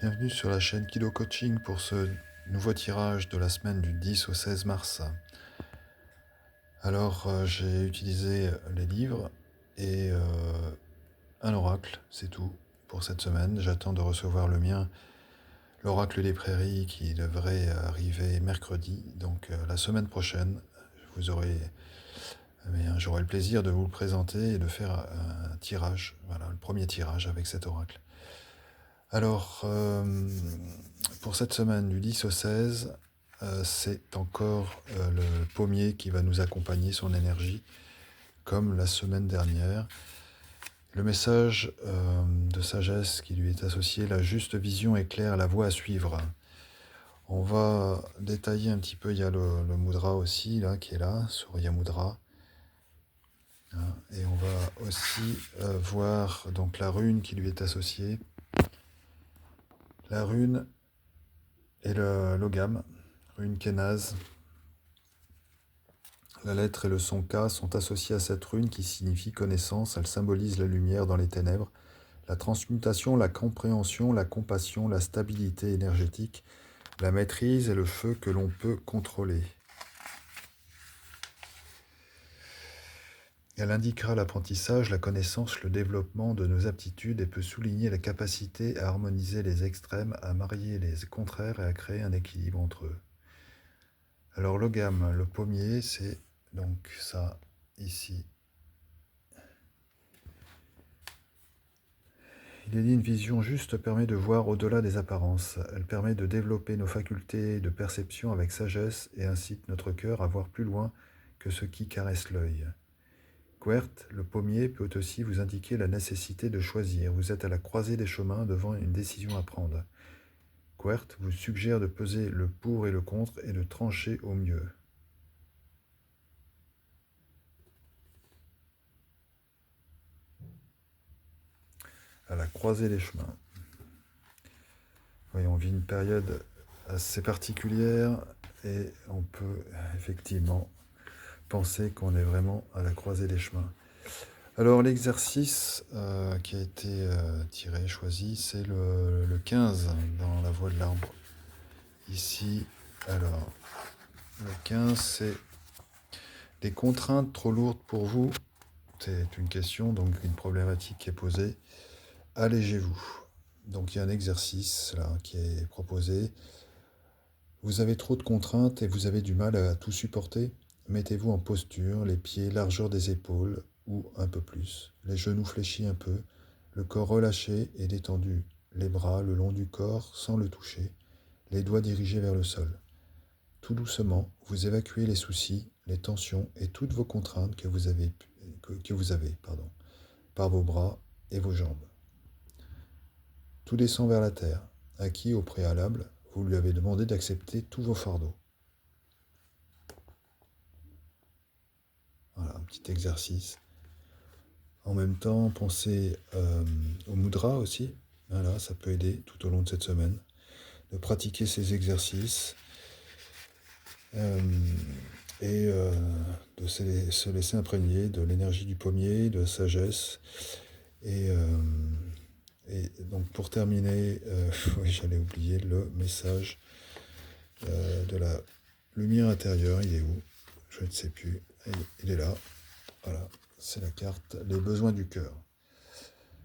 Bienvenue sur la chaîne Kido Coaching pour ce nouveau tirage de la semaine du 10 au 16 mars. Alors, j'ai utilisé les livres et un oracle, c'est tout pour cette semaine. J'attends de recevoir le mien, l'oracle des prairies, qui devrait arriver mercredi. Donc, la semaine prochaine, vous aurez, j'aurai le plaisir de vous le présenter et de faire un tirage. Voilà, le premier tirage avec cet oracle. Alors, pour cette semaine du 10 au 16, c'est encore le pommier qui va nous accompagner, son énergie, comme la semaine dernière. Le message de sagesse qui lui est associé, la juste vision est claire, la voie à suivre. On va détailler un petit peu, il y a le mudra aussi, là, qui est là, Surya Mudra. Hein, et on va aussi voir donc la rune qui lui est associée. La rune et le logam, rune Kenaz. La lettre et le son K sont associés à cette rune qui signifie connaissance. Elle symbolise la lumière dans les ténèbres, la transmutation, la compréhension, la compassion, la stabilité énergétique, la maîtrise et le feu que l'on peut contrôler. Elle indiquera l'apprentissage, la connaissance, le développement de nos aptitudes et peut souligner la capacité à harmoniser les extrêmes, à marier les contraires et à créer un équilibre entre eux. Alors logam, le pommier, c'est donc ça ici. Il est dit une vision juste permet de voir au-delà des apparences. Elle permet de développer nos facultés de perception avec sagesse et incite notre cœur à voir plus loin que ce qui caresse l'œil. Quert, le pommier, peut aussi vous indiquer la nécessité de choisir. Vous êtes à la croisée des chemins devant une décision à prendre. Quert vous suggère de peser le pour et le contre et de trancher au mieux. À la croisée des chemins. Oui, on vit une période assez particulière et on peut effectivement penser qu'on est vraiment à la croisée des chemins. Alors l'exercice qui a été choisi, c'est le 15 dans la voie de l'arbre. Ici, alors, le 15, c'est des contraintes trop lourdes pour vous. C'est une question, donc une problématique qui est posée. Allégez-vous. Donc il y a un exercice là qui est proposé. Vous avez trop de contraintes et vous avez du mal à tout supporter. Mettez-vous en posture, les pieds largeur des épaules ou un peu plus, les genoux fléchis un peu, le corps relâché et détendu, les bras le long du corps sans le toucher, les doigts dirigés vers le sol. Tout doucement, vous évacuez les soucis, les tensions et toutes vos contraintes que vous avez, par vos bras et vos jambes. Tout descend vers la terre, à qui au préalable, vous lui avez demandé d'accepter tous vos fardeaux. Voilà, un petit exercice. En même temps, pensez au mudra aussi. Voilà, ça peut aider tout au long de cette semaine de pratiquer ces exercices et de se laisser imprégner de l'énergie du pommier, de la sagesse. Et donc pour terminer, oui, j'allais oublier le message de la lumière intérieure. Il est où? Je ne sais plus. Il est là. Voilà, c'est la carte. Les besoins du cœur.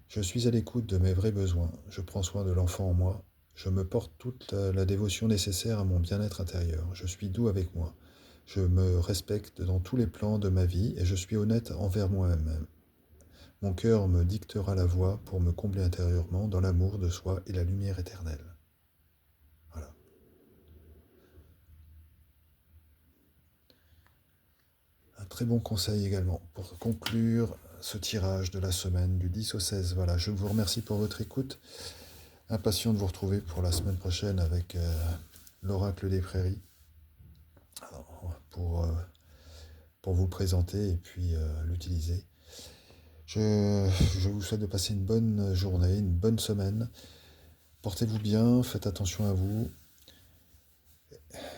Je suis à l'écoute de mes vrais besoins. Je prends soin de l'enfant en moi. Je me porte toute la dévotion nécessaire à mon bien-être intérieur. Je suis doux avec moi. Je me respecte dans tous les plans de ma vie et je suis honnête envers moi-même. Mon cœur me dictera la voie pour me combler intérieurement dans l'amour de soi et la lumière éternelle. Voilà. Un très bon conseil également pour conclure ce tirage de la semaine du 10 au 16. Voilà, je vous remercie pour votre écoute. Impatient de vous retrouver pour la semaine prochaine avec l'oracle des prairies. Alors, pour vous le présenter et puis l'utiliser. Je vous souhaite de passer une bonne journée, une bonne semaine. Portez-vous bien, faites attention à vous.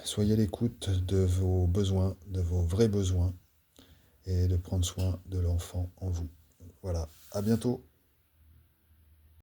Soyez à l'écoute de vos besoins, de vos vrais besoins, et de prendre soin de l'enfant en vous. Voilà, à bientôt.